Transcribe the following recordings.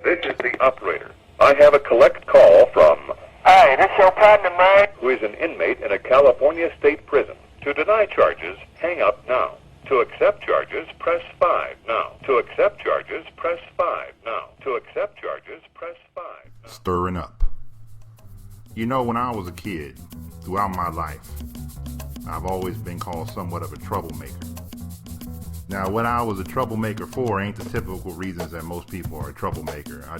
This is the operator. I have a collect call from... Hi, this your partner, man? ...who is an inmate in a California state prison. To deny charges, hang up now. To accept charges, press 5 now. To accept charges, press 5 now. To accept charges, press 5 now. Stirring up. You know, when I was a kid, throughout my life, I've always been called somewhat of a troublemaker. Now, what I was a troublemaker for ain't the typical reasons that most people are a troublemaker. I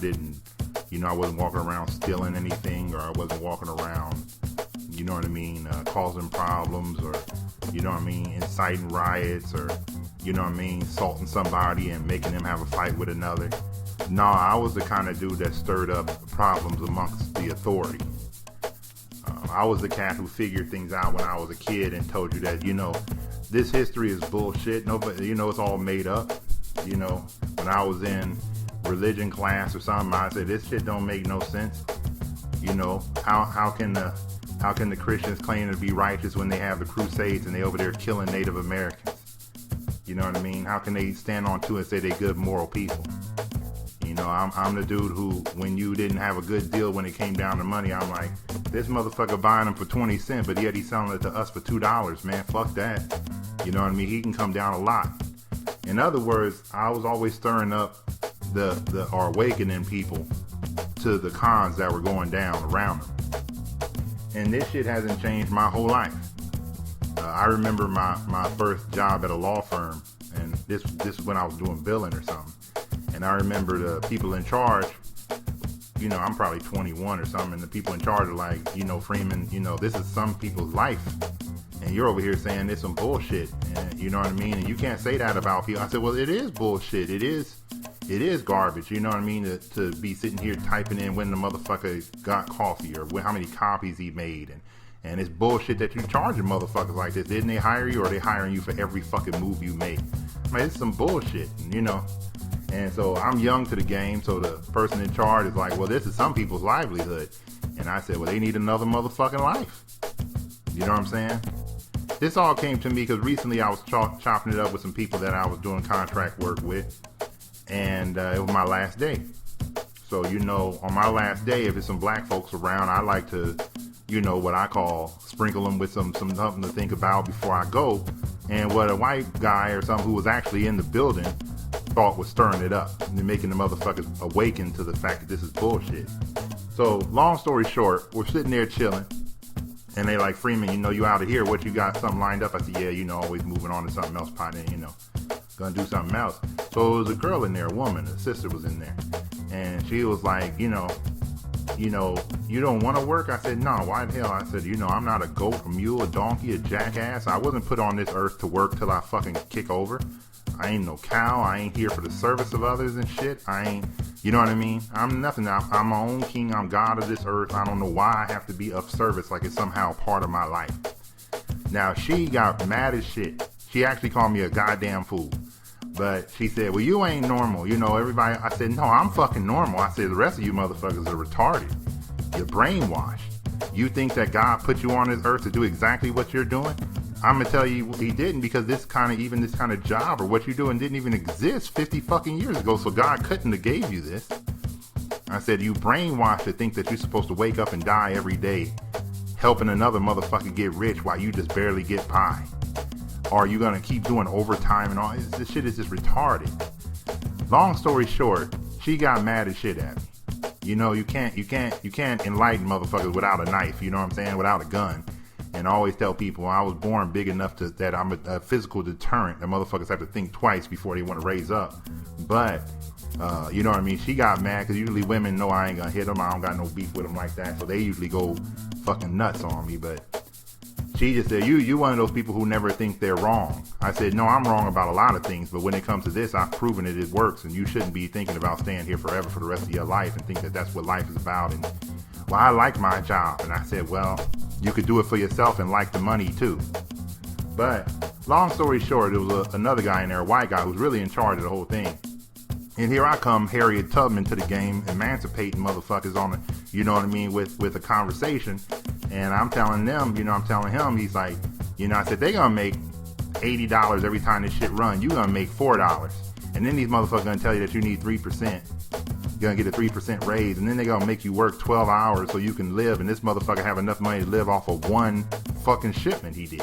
wasn't walking around stealing anything, or I wasn't walking around, causing problems, or, inciting riots, or, assaulting somebody and making them have a fight with another. No, I was the kind of dude that stirred up problems amongst the authority. I was the cat who figured things out when I was a kid and told you that, this history is bullshit. Nobody, it's all made up. When I was in religion class or something, I said, this shit don't make no sense. How can the Christians claim to be righteous when they have the Crusades and they over there killing Native Americans? You know what I mean? How can they stand on to and say they good moral people? I'm the dude who, when you didn't have a good deal when it came down to money, I'm like, this motherfucker buying them for 20 cents, but yet he's selling it to us for $2, man. Fuck that. You know what I mean? He can come down a lot. In other words, I was always stirring up or awakening people to the cons that were going down around them. And this shit hasn't changed my whole life. I remember my first job at a law firm, and this is when I was doing billing or something. And I remember the people in charge, I'm probably 21 or something, and the people in charge are like, Freeman, this is some people's life. And you're over here saying it's some bullshit. And you know what I mean? And you can't say that about people. I said, well, it is bullshit. It is garbage. You know what I mean? To be sitting here typing in when the motherfucker got coffee or how many copies he made. And it's bullshit that you charging motherfuckers like this. Didn't they hire you, or are they hiring you for every fucking move you make? It's some bullshit, And so I'm young to the game, so the person in charge is like, well, this is some people's livelihood. And I said, well, they need another motherfucking life. You know what I'm saying? This all came to me because recently I was chopping it up with some people that I was doing contract work with. And it was my last day. So, on my last day, if there's some black folks around, I like to, what I call sprinkle them with something to think about before I go. And what a white guy or something who was actually in the building thought was stirring it up and making the motherfuckers awaken to the fact that this is bullshit. So, long story short, we're sitting there chilling, and they like, Freeman, you out of here, what, you got something lined up? I said, yeah, always moving on to something else, partner, gonna do something else. So it was a girl in there, a woman, a sister was in there, and she was like, you don't want to work? I said, no, why the hell? I said, I'm not a goat, a mule, a donkey, a jackass. I wasn't put on this earth to work till I fucking kick over. I ain't no cow. I ain't here for the service of others and shit. I ain't, you know what I mean? I'm nothing. I'm my own king. I'm God of this earth. I don't know why I have to be of service like it's somehow part of my life. Now, she got mad as shit. She actually called me a goddamn fool. But she said, well, you ain't normal. Everybody. I said, no, I'm fucking normal. I said, the rest of you motherfuckers are retarded. You're brainwashed. You think that God put you on this earth to do exactly what you're doing? I'm going to tell you he didn't, because this kind of job or what you're doing didn't even exist 50 fucking years ago. So God couldn't have gave you this. I said, you brainwashed to think that you're supposed to wake up and die every day helping another motherfucker get rich while you just barely get by. Or are you going to keep doing overtime and all? This shit is just retarded. Long story short, she got mad as shit at me. You can't enlighten motherfuckers without a knife, you know what I'm saying? Without a gun. And I always tell people I was born big enough that I'm a physical deterrent. That motherfuckers have to think twice before they want to raise up. But, you know what I mean? She got mad because usually women know I ain't going to hit them. I don't got no beef with them like that. So they usually go fucking nuts on me. But she just said, you one of those people who never think they're wrong. I said, no, I'm wrong about a lot of things. But when it comes to this, I've proven it works. And you shouldn't be thinking about staying here forever for the rest of your life and think that that's what life is about. And, well, I like my job. And I said, well, you could do it for yourself and like the money too. But long story short, there was another guy in there, a white guy, who's really in charge of the whole thing. And here I come, Harriet Tubman, to the game, emancipating motherfuckers on the, you know what I mean, with a conversation. And I'm telling them, I'm telling him, he's like, I said, they gonna make $80 every time this shit run. You gonna make $4. And then these motherfuckers gonna tell you that you need 3%. You're gonna get a 3% raise, and then they're gonna make you work 12 hours so you can live, and this motherfucker have enough money to live off of one fucking shipment he did.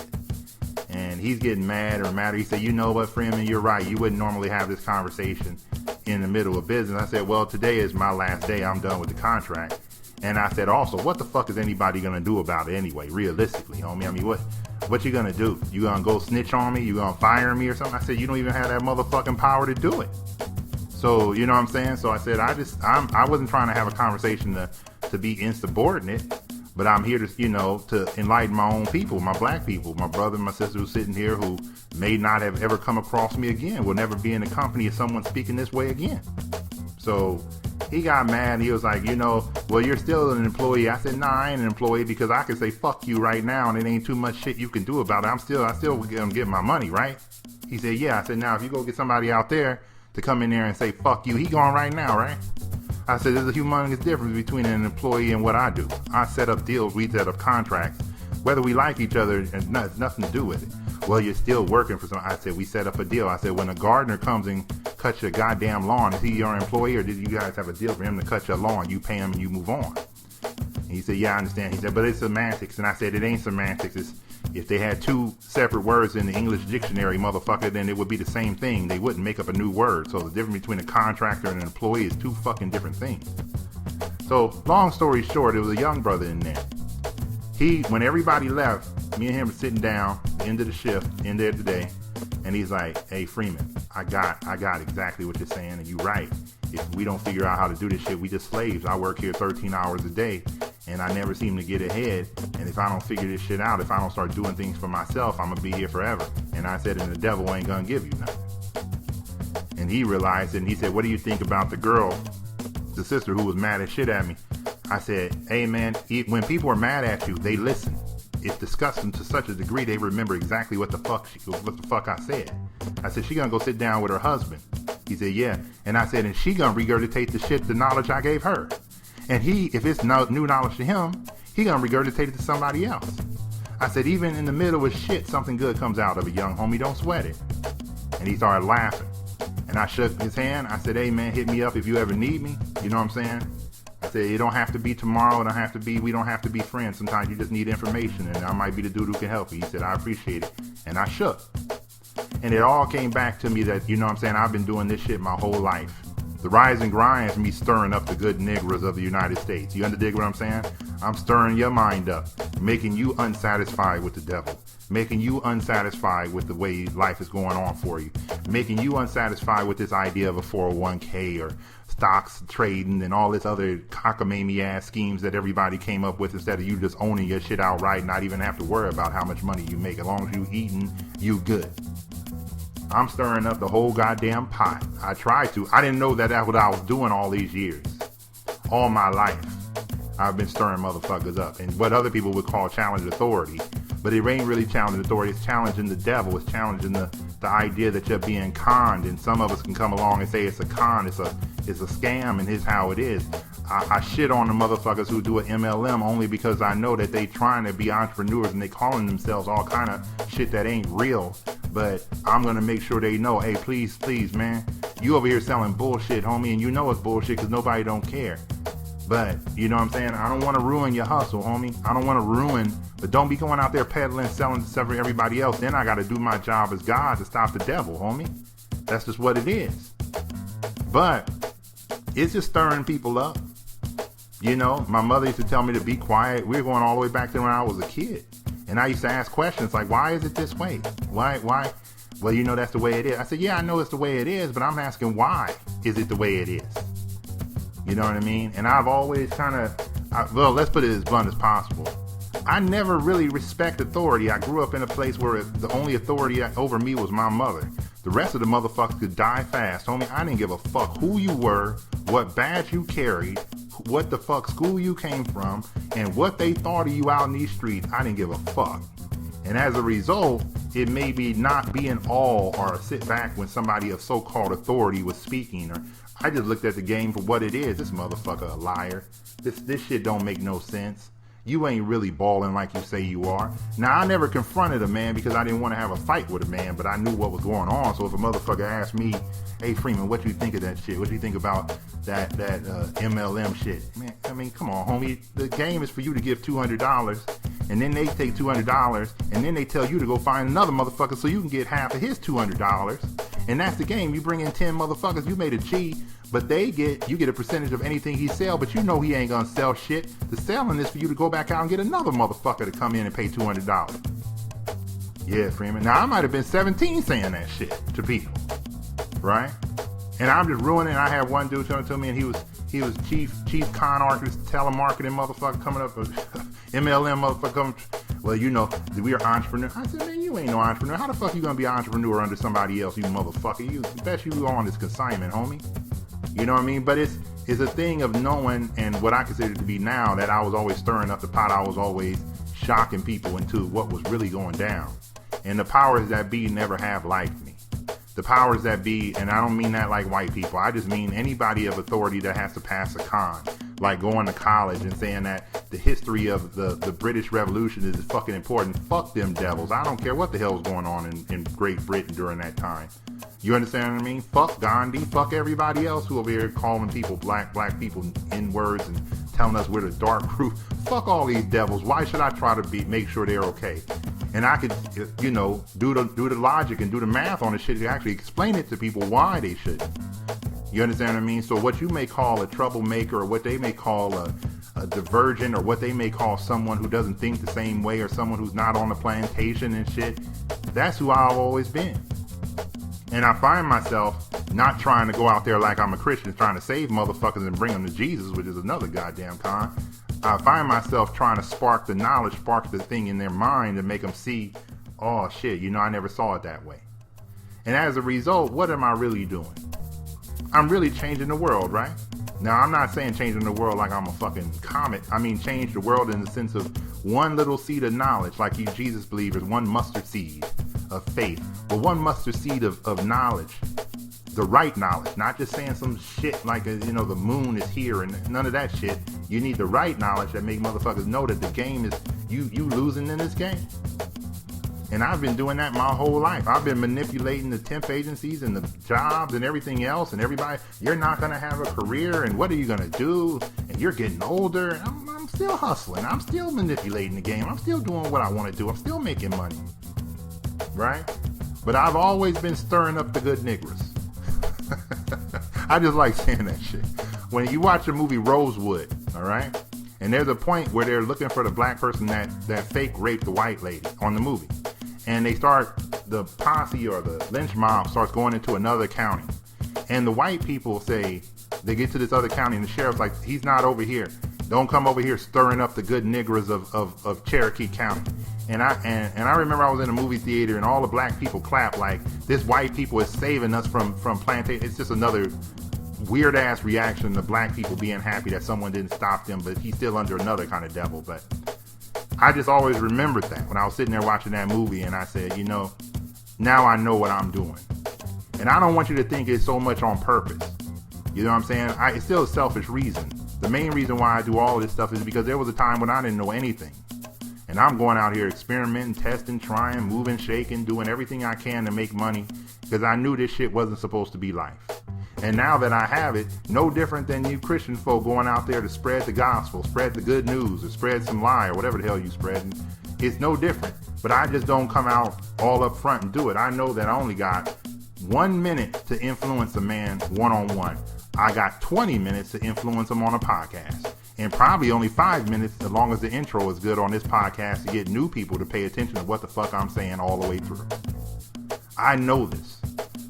And he's getting madder and madder. He said, you know what, Freeman, you're right. You wouldn't normally have this conversation in the middle of business. I said, well, today is my last day. I'm done with the contract. And I said, also, what the fuck is anybody gonna do about it anyway, realistically, homie? I mean, what you gonna do? You gonna go snitch on me? You gonna fire me or something? I said, you don't even have that motherfucking power to do it. So, you know what I'm saying? So I said, I wasn't trying to have a conversation to be insubordinate, but I'm here to, you know, to enlighten my own people, my black people, my brother and my sister who's sitting here who may not have ever come across me again, will never be in the company of someone speaking this way again. So he got mad and he was like, you know, well, you're still an employee. I said, nah, I ain't an employee because I can say fuck you right now and it ain't too much shit you can do about it. I still gonna get my money, right? He said, yeah. I said, now if you go get somebody out there to come in there and say fuck you, he gone right now, right? I said, there's a humongous difference between an employee and what I do. I set up deals, we set up contracts. Whether we like each other, and nothing to do with it. Well, you're still working for some. I said, we set up a deal. I said, when a gardener comes and cuts your goddamn lawn, is he your employee or did you guys have a deal for him to cut your lawn? You pay him and you move on. And he said, yeah, I understand. He said, but it's semantics. And I said, it ain't semantics. It's, if they had two separate words in the English dictionary, motherfucker, then it would be the same thing. They wouldn't make up a new word. So the difference between a contractor and an employee is two fucking different things. So long story short, it was a young brother in there. When everybody left, me and him were sitting down, end of the shift, end of the day, and he's like, hey, Freeman, I got exactly what you're saying, and you're right. If we don't figure out how to do this shit, we just slaves. I work here 13 hours a day, and I never seem to get ahead, and if I don't figure this shit out, if I don't start doing things for myself, I'm gonna be here forever. And I said, and the devil ain't gonna give you nothing. And he realized it, and he said, what do you think about the girl, the sister who was mad as shit at me? I said, hey man, when people are mad at you, they listen. It disgusts them to such a degree they remember exactly what the fuck I said. I said, she gonna go sit down with her husband. He said, yeah. And I said, and she gonna regurgitate the knowledge I gave her. And if it's new knowledge to him, he gonna regurgitate it to somebody else. I said, even in the middle of shit, something good comes out of it, young homie, don't sweat it. And he started laughing. And I shook his hand. I said, hey man, hit me up if you ever need me. You know what I'm saying? I said, it don't have to be tomorrow. We don't have to be friends. Sometimes you just need information, and I might be the dude who can help you. He said, I appreciate it. And I shook. And it all came back to me that, you know what I'm saying, I've been doing this shit my whole life. The rise and grind is me stirring up the good niggers of the United States. You understand what I'm saying? I'm stirring your mind up, making you unsatisfied with the devil, making you unsatisfied with the way life is going on for you, making you unsatisfied with this idea of a 401k or stocks trading and all this other cockamamie ass schemes that everybody came up with instead of you just owning your shit outright and not even have to worry about how much money you make. As long as you eating, you good. I'm stirring up the whole goddamn pot. I tried to. I didn't know that that's what I was doing all these years. All my life, I've been stirring motherfuckers up. And what other people would call challenge authority. But it ain't really challenging authority. It's challenging the devil. It's challenging the idea that you're being conned. And some of us can come along and say it's a con. It's a scam, and here's how it is. I shit on the motherfuckers who do an MLM only because I know that they trying to be entrepreneurs and they calling themselves all kind of shit that ain't real. But I'm going to make sure they know, hey, please, man, you over here selling bullshit, homie, and you know it's bullshit because nobody don't care. But, you know what I'm saying? I don't want to ruin your hustle, homie. I don't want to ruin, but don't be going out there peddling, selling stuff for everybody else. Then I got to do my job as God to stop the devil, homie. That's just what it is. But it's just stirring people up. You know, my mother used to tell me to be quiet. We were going all the way back to when I was a kid. And I used to ask questions like, why is it this way? Why? Well, you know, that's the way it is. I said, yeah, I know it's the way it is, but I'm asking why is it the way it is? You know what I mean? And I've always kind of, well, let's put it as blunt as possible. I never really respect authority. I grew up in a place where the only authority over me was my mother. The rest of the motherfuckers could die fast. Homie, I didn't give a fuck who you were, what badge you carried, what the fuck school you came from, and what they thought of you out in these streets. I didn't give a fuck. And as a result, it made me not be in awe or sit back when somebody of so-called authority was speaking. Or I just looked at the game for what it is. This motherfucker a liar. This shit don't make no sense. You ain't really balling like you say you are. Now, I never confronted a man because I didn't want to have a fight with a man, but I knew what was going on. So if a motherfucker asked me, hey, Freeman, what you think of that shit? What do you think about that MLM shit? Man, I mean, come on, homie. The game is for you to give $200, and then they take $200, and then they tell you to go find another motherfucker so you can get half of his $200. And that's the game. You bring in 10 motherfuckers, you made a G, but you get a percentage of anything he sell, but you know he ain't gonna sell shit. The selling is for you to go back out and get another motherfucker to come in and pay $200. Yeah, Freeman. Now, I might have been 17 saying that shit to people, right? And I'm just ruining. I had one dude tell me, and he was chief con artist, telemarketing motherfucker coming up, MLM motherfucker coming. Well, you know, we are entrepreneurs. I said, man, you ain't no entrepreneur. How the fuck you gonna be an entrepreneur under somebody else, you motherfucker? You bet you on this consignment, homie. You know what I mean? But it's a thing of knowing, and what I consider to be now, that I was always stirring up the pot. I was always shocking people into what was really going down. And the powers that be never have liked me. The powers that be, and I don't mean that like white people. I just mean anybody of authority that has to pass a con. Like going to college and saying that the history of the British Revolution is fucking important. Fuck them devils. I don't care what the hell was going on in Great Britain during that time. You understand what I mean? Fuck Gandhi. Fuck everybody else who over here calling people black people N-words and telling us we're the dark group. Fuck all these devils. Why should I try to make sure they're okay? And I could, you know, do the logic and do the math on the shit to actually explain it to people why they shouldn't. You understand what I mean? So what you may call a troublemaker, or what they may call a divergent, or what they may call someone who doesn't think the same way, or someone who's not on the plantation and shit, that's who I've always been. And I find myself not trying to go out there like I'm a Christian, trying to save motherfuckers and bring them to Jesus, which is another goddamn con. I find myself trying to spark the knowledge, spark the thing in their mind, and make them see, oh shit, you know, I never saw it that way. And as a result, what am I really doing? I'm really changing the world, right? Now, I'm not saying changing the world like I'm a fucking comet. I mean, change the world in the sense of one little seed of knowledge, like you Jesus believers, one mustard seed of faith, but one mustard seed of knowledge, the right knowledge, not just saying some shit like, you know, the moon is here and none of that shit. You need the right knowledge that make motherfuckers know that the game is, you losing in this game. And I've been doing that my whole life. I've been manipulating the temp agencies and the jobs and everything else, and everybody, you're not going to have a career, and what are you going to do? And you're getting older. And I'm still hustling. I'm still manipulating the game. I'm still doing what I want to do. I'm still making money. Right? But I've always been stirring up the good niggers. I just like saying that shit. When you watch the movie Rosewood, all right? And there's a point where they're looking for the black person that fake raped the white lady on the movie. And the posse or the lynch mob starts going into another county. And the white people say, they get to this other county and the sheriff's like, he's not over here. Don't come over here stirring up the good niggers of Cherokee County. And I remember I was in a movie theater and all the black people clapped like, this white people is saving us from plantation. It's just another weird ass reaction to black people being happy that someone didn't stop them, but he's still under another kind of devil. But I just always remembered that when I was sitting there watching that movie, and I said, you know, now I know what I'm doing. And I don't want you to think it's so much on purpose. You know what I'm saying? It's still a selfish reason. The main reason why I do all of this stuff is because there was a time when I didn't know anything. And I'm going out here experimenting, testing, trying, moving, shaking, doing everything I can to make money because I knew this shit wasn't supposed to be life. And now that I have it, no different than you Christian folk going out there to spread the gospel, spread the good news, or spread some lie, or whatever the hell you spreading. It's no different. But I just don't come out all up front and do it. I know that I only got 1 minute to influence a man one-on-one. I got 20 minutes to influence him on a podcast. And probably only 5 minutes, as long as the intro is good on this podcast, to get new people to pay attention to what the fuck I'm saying all the way through. I know this.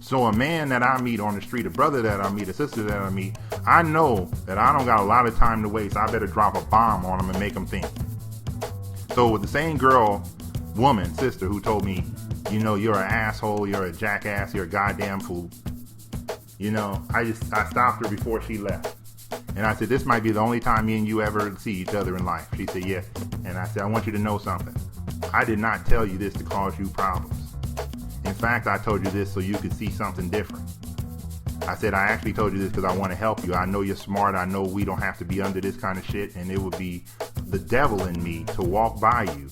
So a man that I meet on the street, a brother that I meet, a sister that I meet, I know that I don't got a lot of time to waste. I better drop a bomb on them and make them think. So with the same woman, sister, who told me, you know, you're an asshole, you're a jackass, you're a goddamn fool. You know, I stopped her before she left. And I said, this might be the only time me and you ever see each other in life. She said, yeah. And I said, I want you to know something. I did not tell you this to cause you problems. In fact, I told you this so you could see something different. I said, I actually told you this because I want to help you. I know you're smart. I know we don't have to be under this kind of shit. And it would be, the devil in me to walk by you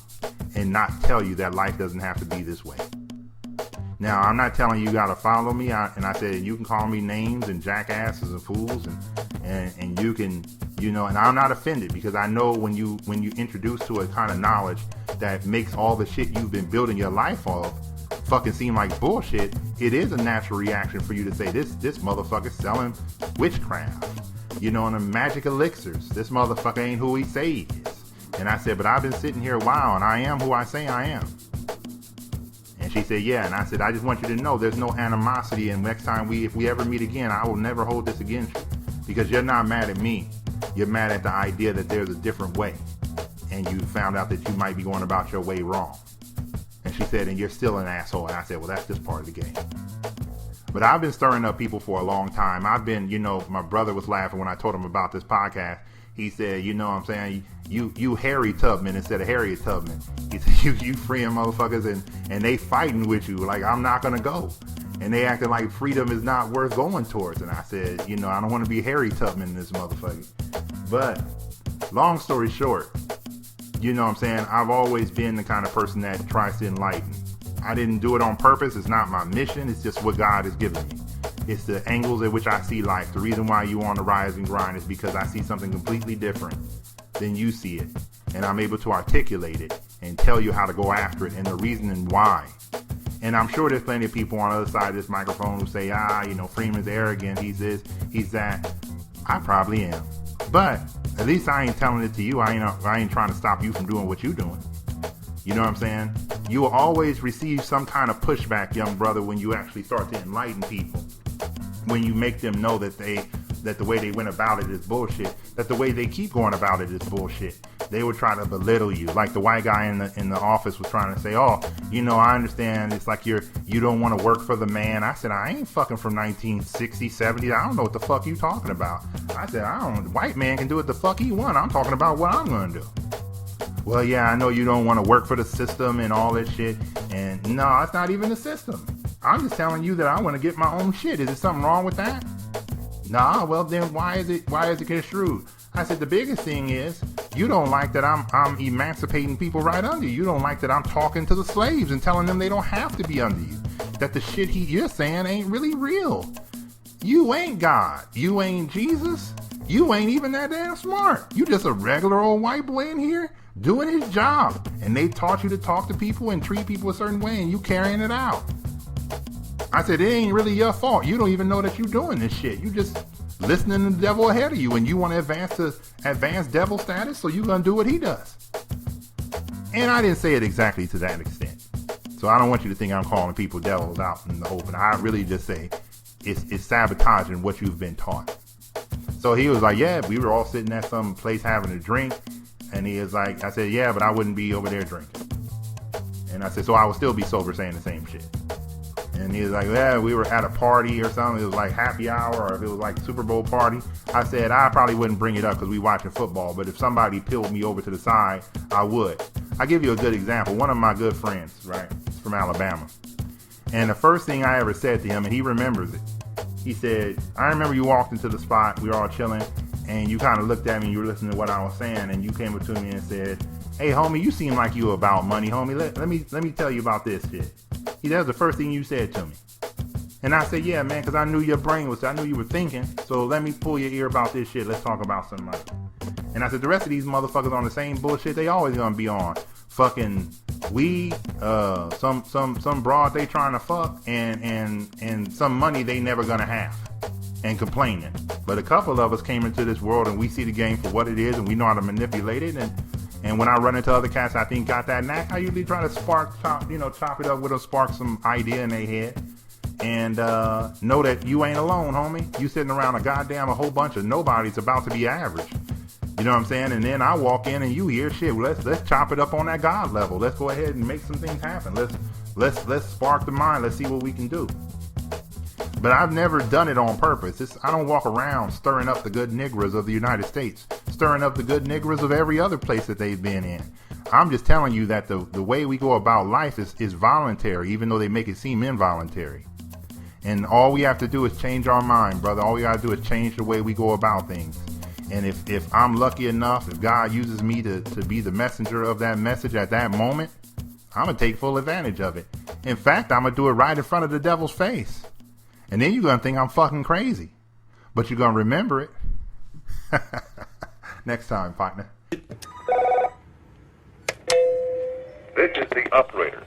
and not tell you that life doesn't have to be this way. Now, I'm not telling you gotta follow me, and I said you can call me names and jackasses and fools, and you can, you know, and I'm not offended, because I know when you introduce to a kind of knowledge that makes all the shit you've been building your life off fucking seem like bullshit, it is a natural reaction for you to say this motherfucker's selling witchcraft, you know, and the magic elixirs. This motherfucker ain't who he say he is. And I said, but I've been sitting here a while, and I am who I say I am. And she said, yeah. And I said, I just want you to know there's no animosity, and next time if we ever meet again, I will never hold this against you, because you're not mad at me. You're mad at the idea that there's a different way, and you found out that you might be going about your way wrong. And she said, and you're still an asshole. And I said, well, that's just part of the game. But I've been stirring up people for a long time. I've been, you know, my brother was laughing when I told him about this podcast. He said, you know what I'm saying, you Harry Tubman instead of Harriet Tubman. He said, you freeing motherfuckers, and they fighting with you like I'm not gonna go. And they acting like freedom is not worth going towards. And I said, you know, I don't want to be Harry Tubman in this motherfucker. But long story short, you know what I'm saying, I've always been the kind of person that tries to enlighten. I didn't do it on purpose. It's not my mission. It's just what God has given me. It's the angles at which I see life. The reason why you on the rise and grind is because I see something completely different than you see it. And I'm able to articulate it and tell you how to go after it and the reason and why. And I'm sure there's plenty of people on the other side of this microphone who say, you know, Freeman's arrogant. He's this, he's that. I probably am. But at least I ain't telling it to you. I ain't trying to stop you from doing what you're doing. You know what I'm saying? You will always receive some kind of pushback, young brother, when you actually start to enlighten people. When you make them know that the way they went about it is bullshit, that the way they keep going about it is bullshit. They would try to belittle you, like the white guy in the office was trying to say, oh, you know, I understand it's like you don't want to work for the man. I said, I ain't fucking from 1960, 70. I don't know what the fuck you talking about. I said, the white man can do what the fuck he want. I'm talking about what I'm gonna do. Well, yeah, I know you don't want to work for the system and all that shit. And no, it's not even the system. I'm just telling you that I want to get my own shit. Is there something wrong with that? Nah, well then why is it construed? I said, the biggest thing is you don't like that I'm emancipating people right under you. You don't like that I'm talking to the slaves and telling them they don't have to be under you. That the shit you're saying ain't really real. You ain't God. You ain't Jesus. You ain't even that damn smart. You just a regular old white boy in here doing his job. And they taught you to talk to people and treat people a certain way, and you carrying it out. I said, it ain't really your fault. You don't even know that you're doing this shit. You just listening to the devil ahead of you, and you want to advance to advanced devil status, so you're going to do what he does. And I didn't say it exactly to that extent. So I don't want you to think I'm calling people devils out in the open. I really just say it's sabotaging what you've been taught. So he was like, yeah, we were all sitting at some place having a drink. And he is like, I said, yeah, but I wouldn't be over there drinking. And I said, so I would still be sober saying the same shit. And he was like, yeah, we were at a party or something. It was like happy hour, or if it was like Super Bowl party. I said, I probably wouldn't bring it up because we watching football. But if somebody peeled me over to the side, I would. I'll give you a good example. One of my good friends, right, is from Alabama. And the first thing I ever said to him, and he remembers it, he said, I remember you walked into the spot, we were all chilling, and you kind of looked at me, you were listening to what I was saying, and you came up to me and said, hey, homie, you seem like you about money, homie. Let me tell you about this shit. That was the first thing you said to me. And I said, yeah, man, because I knew your brain was, I knew you were thinking, so let me pull your ear about this shit. Let's talk about some money. And I said, the rest of these motherfuckers on the same bullshit they always gonna be on. Fucking weed, some broad they trying to fuck, and some money they never gonna have, and complaining. But a couple of us came into this world and we see the game for what it is, and we know how to manipulate it. And when I run into other cats I think got that knack, I usually try to chop it up with them, spark some idea in their head. And know that you ain't alone, homie. You sitting around a whole bunch of nobodies about to be average. You know what I'm saying? And then I walk in and you hear shit. Let's chop it up on that God level. Let's go ahead and make some things happen. Let's spark the mind. Let's see what we can do. But I've never done it on purpose. I don't walk around stirring up the good niggers of the United States, stirring up the good niggers of every other place that they've been in. I'm just telling you that the way we go about life is voluntary, even though they make it seem involuntary. And all we have to do is change our mind, brother. All we got to do is change the way we go about things. And if I'm lucky enough, if God uses me to be the messenger of that message at that moment, I'm going to take full advantage of it. In fact, I'm going to do it right in front of the devil's face. And then you're going to think I'm fucking crazy. But you're going to remember it. Next time, partner. This is the operator.